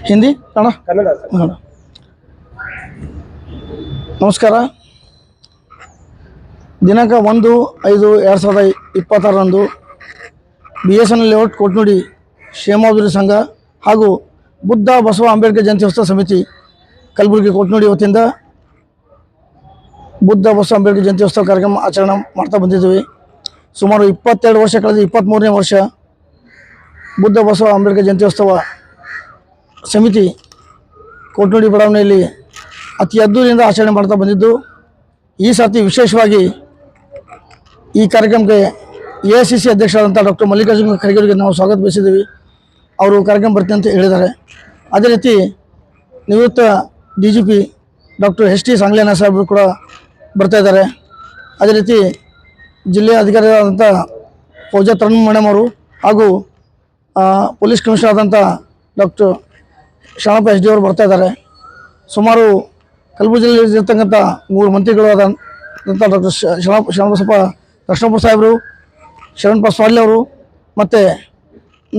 ಹಿಂದಿ ಕನ್ನಡ ಕನ್ನಡ ಕನ್ನಡ. ನಮಸ್ಕಾರ. ದಿನಾಂಕ 1/5/2026 BSN layout ಕೋಟ್ನೂಡಿ ಕ್ಷೇಮಾಭಿವೃದ್ಧಿ ಸಂಘ ಹಾಗೂ ಬುದ್ಧ ಬಸವ ಅಂಬೇಡ್ಕರ್ ಜಯಂತಿ ಉತ್ಸವ ಸಮಿತಿ ಕಲಬುರಗಿ ಕೋಟ್ನೂಡಿ ವತಿಯಿಂದ ಬುದ್ಧ ಬಸವ ಅಂಬೇಡ್ಕರ್ ಜಯಂತಿ ಉತ್ಸವ ಕಾರ್ಯಕ್ರಮ ಆಚರಣೆ ಮಾಡ್ತಾ ಬಂದಿದ್ದೀವಿ. ಸುಮಾರು 22 ವರ್ಷ ಕಳೆದು 23ನೇ ವರ್ಷ ಬುದ್ಧ ಬಸವ ಅಂಬೇಡ್ಕರ್ ಜಯಂತಿ ಉತ್ಸವ ಸಮಿತಿ ಕೋಟ್ನೂಡಿ ಬಡಾವಣೆಯಲ್ಲಿ ಅತಿ ಅದ್ದೂರಿಯಿಂದ ಆಚರಣೆ ಮಾಡ್ತಾ ಬಂದಿದ್ದು, ಈ ಸಾರಿ ವಿಶೇಷವಾಗಿ ಈ ಕಾರ್ಯಕ್ರಮಕ್ಕೆ AICC ಅಧ್ಯಕ್ಷರಾದಂಥ ಡಾಕ್ಟರ್ ಮಲ್ಲಿಕಾರ್ಜುನ ಖರ್ಗೆ ನಾವು ಸ್ವಾಗತ ಬಯಸಿದ್ದೀವಿ. ಅವರು ಕಾರ್ಯಕ್ರಮ ಬರ್ತೀನಿ ಅಂತ ಹೇಳಿದ್ದಾರೆ. ಅದೇ ರೀತಿ ನಿವೃತ್ತ DGP ಡಾಕ್ಟರ್ HT ಸಾಂಗ್ಲೇನ ಸಾಹೇಬರು ಕೂಡ ಬರ್ತಾ ಇದ್ದಾರೆ. ಅದೇ ರೀತಿ ಜಿಲ್ಲೆಯ ಅಧಿಕಾರಿಗಳಾದಂಥ ಫೌಜಾ ತರುಣ್ ಮೇಡಮ್ ಅವರು ಹಾಗೂ ಪೊಲೀಸ್ ಕಮಿಷನರ್ ಆದಂಥ ಡಾಕ್ಟರ್ ಶರಣಪ್ಪ SD ಅವರು ಬರ್ತಾ ಇದ್ದಾರೆ. ಸುಮಾರು ಕಲಬುರಗಿ ಜಿಲ್ಲೆಯಲ್ಲಿರ್ತಕ್ಕಂಥ 3 ಮಂತ್ರಿಗಳು ಆದಂಥ ಡಾಕ್ಟರ್ ಶರಣಬಸಪ್ಪ ಕೃಷ್ಣಪ್ಪ ಸಾಹೇಬರು, ಶರಣ್ ಪಾಸ್ವಾಡ್ಲೆ ಅವರು ಮತ್ತು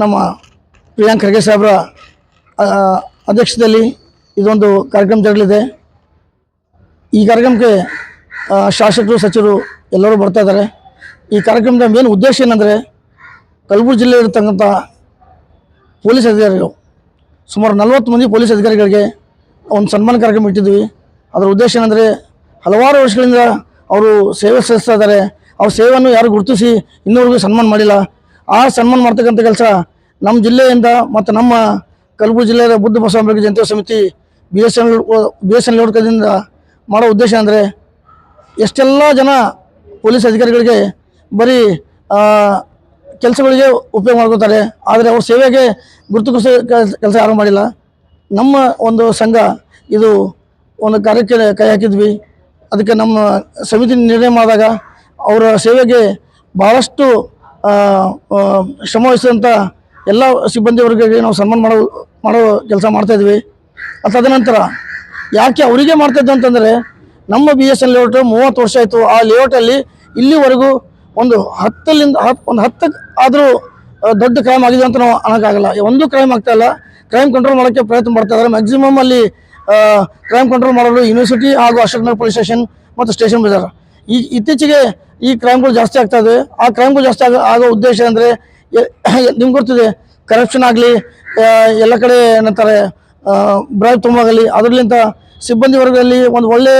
ನಮ್ಮ ಪ್ರಿಯಾಂಕ್ ಖರ್ಗೆ ಸಾಹೇಬರ ಅಧ್ಯಕ್ಷತೆಯಲ್ಲಿ ಇದೊಂದು ಕಾರ್ಯಕ್ರಮ ಜರಗಲಿದೆ. ಈ ಕಾರ್ಯಕ್ರಮಕ್ಕೆ ಶಾಸಕರು, ಸಚಿವರು ಎಲ್ಲರೂ ಬರ್ತಾ ಇದ್ದಾರೆ. ಈ ಕಾರ್ಯಕ್ರಮದ ಮೇನ್ ಉದ್ದೇಶ ಏನಂದರೆ, ಕಲಬುರಗಿ ಜಿಲ್ಲೆಯಲ್ಲಿರ್ತಕ್ಕಂಥ ಪೊಲೀಸ್ ಅಧಿಕಾರಿಗಳು ಸುಮಾರು 40 ಮಂದಿ ಪೊಲೀಸ್ ಅಧಿಕಾರಿಗಳಿಗೆ ಒಂದು ಸನ್ಮಾನ ಕಾರ್ಯಕ್ರಮ ಇಟ್ಟಿದ್ವಿ. ಅದರ ಉದ್ದೇಶ ಏನಂದರೆ, ಹಲವಾರು ವರ್ಷಗಳಿಂದ ಅವರು ಸೇವೆ ಸಲ್ಲಿಸ್ತಾ ಇದ್ದಾರೆ. ಅವ್ರ ಸೇವೆಯನ್ನು ಯಾರು ಗುರುತಿಸಿ ಇನ್ನೂವರೆಗೂ ಸನ್ಮಾನ ಮಾಡಿಲ್ಲ. ಆ ಸನ್ಮಾನ ಮಾಡ್ತಕ್ಕಂಥ ಕೆಲಸ ನಮ್ಮ ಜಿಲ್ಲೆಯಿಂದ ಮತ್ತು ನಮ್ಮ ಕಲಬುರಗಿ ಜಿಲ್ಲೆಯ ಬುದ್ಧ ಬಸವ ಅಂಬೇಡ್ಕರ್ ಜಯಂತಿ ಸಮಿತಿ BSN ಲೇಔಟ್ ಕಡೆಯಿಂದ ಮಾಡೋ ಉದ್ದೇಶ ಅಂದರೆ, ಎಷ್ಟೆಲ್ಲ ಜನ ಪೊಲೀಸ್ ಅಧಿಕಾರಿಗಳಿಗೆ ಬರೀ ಕೆಲಸಗಳಿಗೆ ಉಪಯೋಗ ಮಾಡ್ಕೋತಾರೆ, ಆದರೆ ಅವ್ರ ಸೇವೆಗೆ ಗುರುತಿಸೋ ಕೆಲಸ ಯಾರೂ ಮಾಡಿಲ್ಲ. ನಮ್ಮ ಒಂದು ಸಂಘ ಇದು ಒಂದು ಕಾರ್ಯಕ್ಕೆ ಕೈ ಹಾಕಿದ್ವಿ. ಅದಕ್ಕೆ ನಮ್ಮ ಸಮಿತಿ ನಿರ್ಣಯ ಮಾಡಿದಾಗ ಅವರ ಸೇವೆಗೆ ಭಾಳಷ್ಟು ಶ್ರಮ ವಹಿಸಿದಂಥ ಎಲ್ಲ ಸಿಬ್ಬಂದಿ ವರ್ಗಗಳಿಗೆ ನಾವು ಸನ್ಮಾನ ಮಾಡೋ ಕೆಲಸ ಮಾಡ್ತಾಯಿದ್ವಿ. ತದನಂತರ ಯಾಕೆ ಅವರಿಗೆ ಮಾಡ್ತಾಯಿದ್ವಿ ಅಂತಂದರೆ, ನಮ್ಮ BSN ಲೇಔಟ್ 30 ವರ್ಷ ಆಯಿತು. ಆ ಲೇಔಟಲ್ಲಿ ಇಲ್ಲಿವರೆಗೂ ಒಂದು 10 ಆದರೂ ದೊಡ್ಡ ಕ್ರೈಮ್ ಆಗಿದೆ ಅಂತ ನಾವು ಅನ್ನೋಕ್ಕಾಗಲ್ಲ. ಒಂದು ಕ್ರೈಮ್ ಆಗ್ತಾಯಿಲ್ಲ. ಕ್ರೈಮ್ ಕಂಟ್ರೋಲ್ ಮಾಡೋಕ್ಕೆ ಪ್ರಯತ್ನ ಮಾಡ್ತಾ ಇದ್ದಾರೆ. ಮ್ಯಾಕ್ಸಿಮಮ್ ಅಲ್ಲಿ ಕ್ರೈಮ್ ಕಂಟ್ರೋಲ್ ಮಾಡಲು ಯೂನಿವರ್ಸಿಟಿ ಹಾಗೂ ಅಶೋಕ್ನಗರ್ ಪೊಲೀಸ್ ಸ್ಟೇಷನ್ ಮತ್ತು ಸ್ಟೇಷನ್ ಬಜಾರ್ ಇತ್ತೀಚೆಗೆ ಈ ಕ್ರೈಮ್ಗಳು ಜಾಸ್ತಿ ಆಗ್ತಾ ಇವೆ. ಆ ಕ್ರೈಮ್ಗಳು ಜಾಸ್ತಿ ಆಗೋ ಉದ್ದೇಶ ಅಂದರೆ, ನಿಮ್ಗೆ ಗೊತ್ತಿದೆ, ಕರಪ್ಷನ್ ಆಗಲಿ, ಎಲ್ಲ ಕಡೆ ಏನಂತಾರೆ ಬ್ರೈಬ್ ತುಂಬಾಗಲಿ, ಅದರಲ್ಲಿಂದ ಸಿಬ್ಬಂದಿ ವರ್ಗದಲ್ಲಿ ಒಂದು ಒಳ್ಳೆ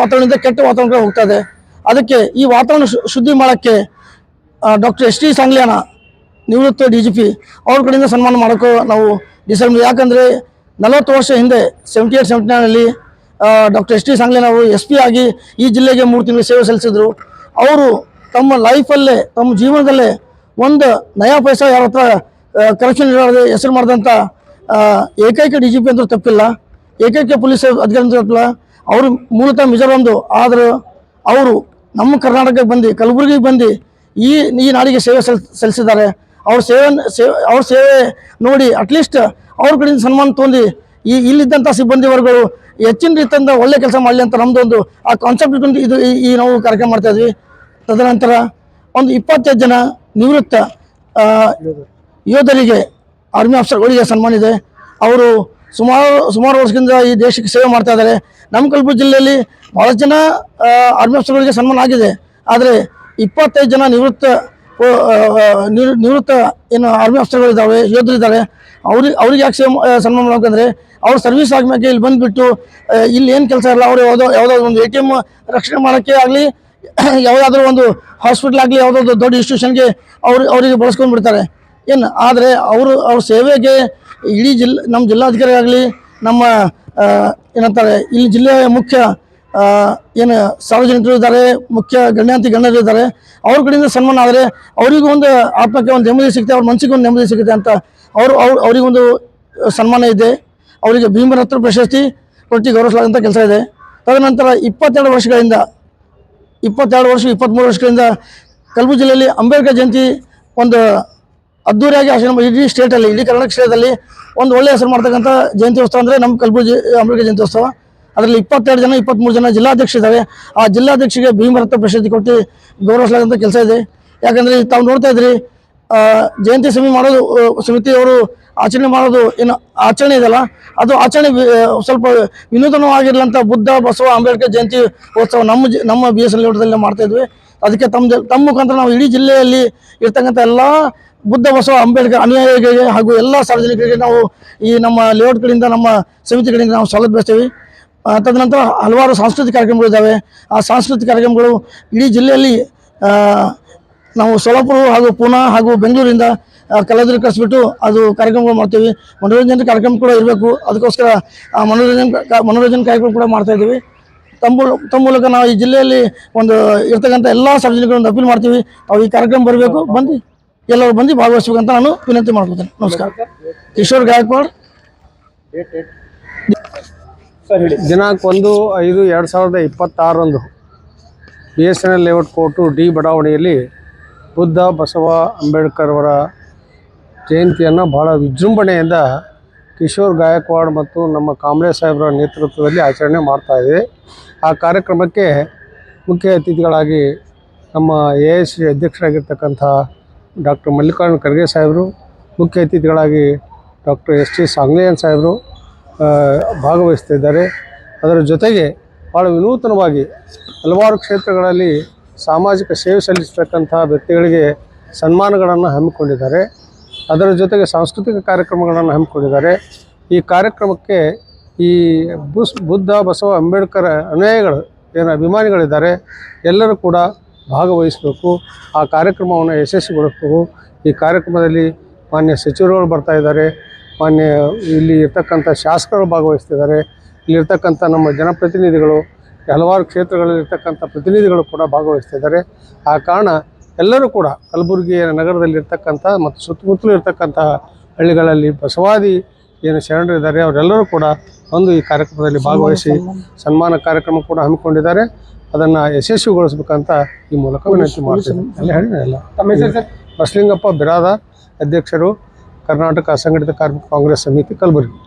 ವಾತಾವರಣದಿಂದ ಕೆಟ್ಟ ವಾತಾವರಣ ಹೋಗ್ತಾ ಇದೆ. ಅದಕ್ಕೆ ಈ ವಾತಾವರಣ ಶುದ್ಧಿ ಮಾಡೋಕ್ಕೆ ಡಾಕ್ಟರ್ HT ಸಾಂಗ್ಲೇನ ನಿವೃತ್ತ DGP ಅವ್ರ ಕಡೆಯಿಂದ ಸನ್ಮಾನ ಮಾಡೋಕ್ಕೂ ನಾವು ಡಿಸೈಡ್ ಮಾಡಿ. ಯಾಕಂದರೆ 40 ವರ್ಷ ಹಿಂದೆ 78-79ರಲ್ಲಿ ಡಾಕ್ಟರ್ HT ಸಾಂಗ್ಲೇನ ಅವರು SP ಆಗಿ ಈ ಜಿಲ್ಲೆಗೆ 3 ತಿಂಗಳು ಸೇವೆ ಸಲ್ಲಿಸಿದ್ರು. ಅವರು ತಮ್ಮ ಲೈಫಲ್ಲೇ, ತಮ್ಮ ಜೀವನದಲ್ಲೇ ಒಂದು ನಯಾ ಪೈಸಾ ಯಾರ ಹತ್ರ ಕರಪ್ಷನ್ ಇರೋದೇ ಹೆಸರು ಮಾಡಿದಂಥ ಏಕೈಕ DGP ಅಂತೂ ತಪ್ಪಿಲ್ಲ, ಏಕೈಕ ಪೊಲೀಸ್ ಅಧಿಕಾರಿ ಅಂತ ತಪ್ಪಿಲ್ಲ. ಅವರು ಮೂಲತಃ ಮಿಜೋರಾಮ್ದು, ಆದರೂ ಅವರು ನಮ್ಮ ಕರ್ನಾಟಕಕ್ಕೆ ಬಂದು, ಕಲಬುರಗಿಗೆ ಬಂದು ಈ ನಾಡಿಗೆ ಸೇವೆ ಸಲ್ಲಿಸಿದ್ದಾರೆ. ಅವ್ರ ಸೇವೆ ನೋಡಿ ಅಟ್ಲೀಸ್ಟ್ ಅವ್ರ ಕಡೆಯಿಂದ ಸನ್ಮಾನ ತೊಂದು ಇಲ್ಲಿದ್ದಂಥ ಸಿಬ್ಬಂದಿ ವರ್ಗಗಳು ಹೆಚ್ಚಿನ ರೀತಿಯಿಂದ ಒಳ್ಳೆ ಕೆಲಸ ಮಾಡಲಿ ಅಂತ ನಮ್ಮದೊಂದು ಆ ಕಾನ್ಸೆಪ್ಟ್ ಇಟ್ಕೊಂಡು ಈ ನಾವು ಕಾರ್ಯಕ್ರಮ ಮಾಡ್ತಾಯಿದ್ವಿ. ತದನಂತರ ಒಂದು 25 ಜನ ನಿವೃತ್ತ ಯೋಧರಿಗೆ, ಆರ್ಮಿ ಆಫೀಸರ್ಗಳಿಗೆ ಸನ್ಮಾನ ಇದೆ. ಅವರು ಸುಮಾರು ವರ್ಷದಿಂದ ಈ ದೇಶಕ್ಕೆ ಸೇವೆ ಮಾಡ್ತಾ ಇದ್ದಾರೆ. ನಮ್ಮ ಕಲಬುರಗಿ ಜಿಲ್ಲೆಯಲ್ಲಿ ಭಾಳಷ್ಟು ಜನ ಆರ್ಮಿ ಆಫೀಸರ್ಗಳಿಗೆ ಸನ್ಮಾನ ಆಗಿದೆ. ಆದರೆ 25 ಜನ ನಿವೃತ್ತ ಏನು ಆರ್ಮಿ ಆಫೀಸರ್ಗಳಿದ್ದಾವೆ, ಯೋಧರಿದ್ದಾರೆ. ಅವ್ರಿಗೆ ಯಾಕೆ ಸನ್ಮಾನ ಮಾಡ್ಬೇಕಂದ್ರೆ, ಅವ್ರು ಸರ್ವಿಸ್ ಆದ್ಮೇಲೆ ಇಲ್ಲಿ ಬಂದುಬಿಟ್ಟು ಇಲ್ಲಿ ಏನು ಕೆಲಸ ಇಲ್ಲ, ಅವರು ಯಾವುದೋ ಒಂದು ATM ರಕ್ಷಣೆ ಮಾಡೋಕ್ಕೆ ಆಗಲಿ, ಯಾವುದಾದ್ರೂ ಒಂದು ಹಾಸ್ಪಿಟ್ಲ್ ಆಗಲಿ, ಯಾವುದಾದ್ರು ದೊಡ್ಡ ಇನ್ಸ್ಟಿಟ್ಯೂಷನ್ಗೆ ಅವರಿಗೆ ಬಳಸ್ಕೊಂಡು ಬಿಡ್ತಾರೆ ಏನು. ಆದರೆ ಅವ್ರ ಸೇವೆಗೆ ಇಡೀ ನಮ್ಮ ಜಿಲ್ಲಾಧಿಕಾರಿ ಆಗಲಿ, ನಮ್ಮ ಏನಂತಾರೆ ಇಲ್ಲಿ ಜಿಲ್ಲೆಯ ಮುಖ್ಯ ಏನು ಸಾರ್ವಜನಿಕರು ಇದ್ದಾರೆ, ಮುಖ್ಯ ಗಣ್ಯರು ಇದ್ದಾರೆ, ಅವ್ರ ಕಡೆಯಿಂದ ಸನ್ಮಾನ ಆದರೆ ಅವರಿಗೂ ಒಂದು ಆತ್ಮಕ್ಕೆ ಒಂದು ನೆಮ್ಮದಿ ಸಿಗುತ್ತೆ, ಅವ್ರ ಮನಸ್ಸಿಗೆ ಒಂದು ನೆಮ್ಮದಿ ಸಿಗುತ್ತೆ ಅಂತ ಅವರಿಗೊಂದು ಸನ್ಮಾನ ಇದೆ. ಅವರಿಗೆ ಭೀಮರತ್ನ ಪ್ರಶಸ್ತಿ ಕೊಟ್ಟು ಗೌರವಿಸಲಾದಂಥ ಕೆಲಸ ಇದೆ. ತದನಂತರ 22 ವರ್ಷಗಳಿಂದ 23 ವರ್ಷಗಳಿಂದ ಕಲಬುರಗಿ ಜಿಲ್ಲೆಯಲ್ಲಿ ಅಂಬೇಡ್ಕರ್ ಜಯಂತಿ ಒಂದು ಅದ್ದೂರಿಯಾಗಿ ಆಚರಣೆ, ಇಡೀ ಸ್ಟೇಟಲ್ಲಿ, ಇಡೀ ಕರ್ನಾಟಕ ಸ್ಟೇಟಲ್ಲಿ ಒಂದು ಒಳ್ಳೆಯ ಹೆಸರು ಮಾಡ್ತಕ್ಕಂಥ ಜಯಂತಿ ಉತ್ಸವ ಅಂದರೆ ನಮ್ಮ ಕಲಬುರಗಿ ಅಂಬೇಡ್ಕರ್ ಜಯಂತಿ ಉತ್ಸವ. ಅದರಲ್ಲಿ 23 ಜನ ಜಿಲ್ಲಾಧ್ಯಕ್ಷರಿದ್ದಾರೆ. ಆ ಜಿಲ್ಲಾಧ್ಯಕ್ಷರಿಗೆ ಭೀಮರತ್ನ ಪ್ರಶಸ್ತಿ ಕೊಟ್ಟು ಗೌರವಿಸಲಾದಂಥ ಕೆಲಸ ಇದೆ. ಯಾಕಂದರೆ ತಾವು ನೋಡ್ತಾ ಇದ್ರಿ, ಜಯಂತಿ ಸಮಿತಿಯವರು ಆಚರಣೆ ಮಾಡೋದು ಏನು ಆಚರಣೆ ಇದೆಯಲ್ಲ, ಅದು ಆಚರಣೆ ಸ್ವಲ್ಪ ವಿನೂತನವಾಗಿರಲಂತ ಬುದ್ಧ ಬಸವ ಅಂಬೇಡ್ಕರ್ ಜಯಂತಿ ಉತ್ಸವ ನಮ್ಮ BSN ಲೇಔಟದಲ್ಲಿ ಮಾಡ್ತಾ ಇದ್ವಿ. ಅದಕ್ಕೆ ತಮ್ಮ ಮುಖಾಂತರ ನಾವು ಇಡೀ ಜಿಲ್ಲೆಯಲ್ಲಿ ಇರ್ತಕ್ಕಂಥ ಎಲ್ಲ ಬುದ್ಧ ಬಸವ ಅಂಬೇಡ್ಕರ್ ಅನುಯಾಯಿಗಳಿಗೆ ಹಾಗೂ ಎಲ್ಲ ಸಾರ್ವಜನಿಕರಿಗೆ ನಾವು ಈ ನಮ್ಮ ಲೇಔಟ್ ಕಡೆಯಿಂದ ನಮ್ಮ ಸಮಿತಿ ಕಡೆಯಿಂದ ನಾವು ಸ್ವಾಗತ ಬಯಸ್ತೇವೆ. ತದನಂತರ ಹಲವಾರು ಸಾಂಸ್ಕೃತಿಕ ಕಾರ್ಯಕ್ರಮಗಳಿದ್ದಾವೆ. ಆ ಸಾಂಸ್ಕೃತಿಕ ಕಾರ್ಯಕ್ರಮಗಳು ಇಡೀ ಜಿಲ್ಲೆಯಲ್ಲಿ ನಾವು ಸೊಲ್ಲಾಪುರ ಹಾಗೂ ಪುಣೆ ಹಾಗೂ ಬೆಂಗಳೂರಿಂದ ಕಲಾವಿದರು ಕರೆಸಿಬಿಟ್ಟು ಅದು ಕಾರ್ಯಕ್ರಮಗಳು ಮಾಡ್ತೀವಿ. ಮನೋರಂಜನೆ ಕಾರ್ಯಕ್ರಮ ಕೂಡ ಇರಬೇಕು, ಅದಕ್ಕೋಸ್ಕರ ಆ ಮನೋರಂಜನೆ ಕಾರ್ಯಕ್ರಮ ಕೂಡ ಮಾಡ್ತಾ ಇದ್ದೀವಿ. ತಮ್ಮ ಮೂಲಕ ನಾವು ಈ ಜಿಲ್ಲೆಯಲ್ಲಿ ಒಂದು ಇರ್ತಕ್ಕಂಥ ಎಲ್ಲ ಸಾರ್ವಜನಿಕರನ್ನು ಅಪೀಲ್ ಮಾಡ್ತೀವಿ, ತಾವು ಈ ಕಾರ್ಯಕ್ರಮ ಬರಬೇಕು, ಬಂದು ಎಲ್ಲರೂ ಬಂದು ಭಾಗವಹಿಸಬೇಕಂತ ನಾನು ವಿನಂತಿ ಮಾಡ್ಕೊತೇನೆ. ನಮಸ್ಕಾರ. ಕಿಶೋರ್ ಗಾಯಕ್ವಾಡ್. ದಿನಾಂಕ 1/5/2026 BSNL ಲೇಔಟ್ ಕೋರ್ಟು ಡಿ ಬಡಾವಣೆಯಲ್ಲಿ ಬುದ್ಧ ಬಸವ ಅಂಬೇಡ್ಕರ್ ಅವರ ಜಯಂತಿಯನ್ನು ಬಹಳ ವಿಜೃಂಭಣೆಯಿಂದ ಕಿಶೋರ್ ಗಾಯಕ್ವಾಡ್ ಮತ್ತು ನಮ್ಮ ಕಾಂಬ್ಳೆ ಸಾಹೇಬರ ನೇತೃತ್ವದಲ್ಲಿ ಆಚರಣೆ ಮಾಡ್ತಾಯಿದೆ. ಆ ಕಾರ್ಯಕ್ರಮಕ್ಕೆ ಮುಖ್ಯ ಅತಿಥಿಗಳಾಗಿ ನಮ್ಮ AIC ಅಧ್ಯಕ್ಷರಾಗಿರ್ತಕ್ಕಂಥ ಡಾಕ್ಟರ್ ಮಲ್ಲಿಕಾರ್ಜುನ ಖರ್ಗೆ ಸಾಹೇಬರು, ಮುಖ್ಯ ಅತಿಥಿಗಳಾಗಿ ಡಾಕ್ಟರ್ ST ಸಾಂಗ್ಲಿಯಾನ್ ಸಾಹೇಬರು ಭಾಗವಹಿಸ್ತಿದ್ದಾರೆ. ಅದರ ಜೊತೆಗೆ ಭಾಳ ವಿನೂತನವಾಗಿ ಹಲವಾರು ಕ್ಷೇತ್ರಗಳಲ್ಲಿ ಸಾಮಾಜಿಕ ಸೇವೆ ಸಲ್ಲಿಸತಕ್ಕಂಥ ವ್ಯಕ್ತಿಗಳಿಗೆ ಸನ್ಮಾನಗಳನ್ನು ಹಮ್ಮಿಕೊಂಡಿದ್ದಾರೆ. ಅದರ ಜೊತೆಗೆ ಸಾಂಸ್ಕೃತಿಕ ಕಾರ್ಯಕ್ರಮಗಳನ್ನು ಹಮ್ಮಿಕೊಂಡಿದ್ದಾರೆ. ಈ ಕಾರ್ಯಕ್ರಮಕ್ಕೆ ಈ ಬುದ್ಧ ಬಸವ ಅಂಬೇಡ್ಕರ್ ಅನುಯಾಯಿಗಳು ಏನು ಅಭಿಮಾನಿಗಳಿದ್ದಾರೆ ಎಲ್ಲರೂ ಕೂಡ ಭಾಗವಹಿಸಬೇಕು, ಆ ಕಾರ್ಯಕ್ರಮವನ್ನು ಯಶಸ್ವಿಗೊಳಿಸಬೇಕು. ಈ ಕಾರ್ಯಕ್ರಮದಲ್ಲಿ ಮಾನ್ಯ ಸಚಿವರುಗಳು ಬರ್ತಾಯಿದ್ದಾರೆ, ಮಾನ್ಯ ಇಲ್ಲಿ ಇರ್ತಕ್ಕಂಥ ಶಾಸಕರು ಭಾಗವಹಿಸ್ತಿದ್ದಾರೆ, ಇಲ್ಲಿರ್ತಕ್ಕಂಥ ನಮ್ಮ ಜನಪ್ರತಿನಿಧಿಗಳು, ಹಲವಾರು ಕ್ಷೇತ್ರಗಳಲ್ಲಿರ್ತಕ್ಕಂಥ ಪ್ರತಿನಿಧಿಗಳು ಕೂಡ ಭಾಗವಹಿಸ್ತಿದ್ದಾರೆ. ಆ ಕಾರಣ ಎಲ್ಲರೂ ಕೂಡ ಕಲಬುರಗಿ ನಗರದಲ್ಲಿರ್ತಕ್ಕಂಥ ಮತ್ತು ಸುತ್ತಮುತ್ತಲೂ ಇರ್ತಕ್ಕಂಥ ಹಳ್ಳಿಗಳಲ್ಲಿ ಬಸವಾದಿ ಏನು ಶರಣರಿದ್ದಾರೆ ಅವರೆಲ್ಲರೂ ಕೂಡ ಒಂದು ಈ ಕಾರ್ಯಕ್ರಮದಲ್ಲಿ ಭಾಗವಹಿಸಿ ಸನ್ಮಾನ ಕಾರ್ಯಕ್ರಮ ಕೂಡ ಹಮ್ಮಿಕೊಂಡಿದ್ದಾರೆ. ಅದನ್ನು ಯಶಸ್ವಿಗೊಳಿಸ್ಬೇಕಂತ ಈ ಮೂಲಕ ವಿನಂತಿ ಮಾಡ್ತೀನಿ. ಬಸಲಿಂಗಪ್ಪ ಬಿರಾದಾರ್, ಅಧ್ಯಕ್ಷರು, ಕರ್ನಾಟಕ ಅಸಂಘಟಿತ ಕಾರ್ಮಿಕ ಕಾಂಗ್ರೆಸ್ ಸಮಿತಿ, ಕಲಬುರಗಿ.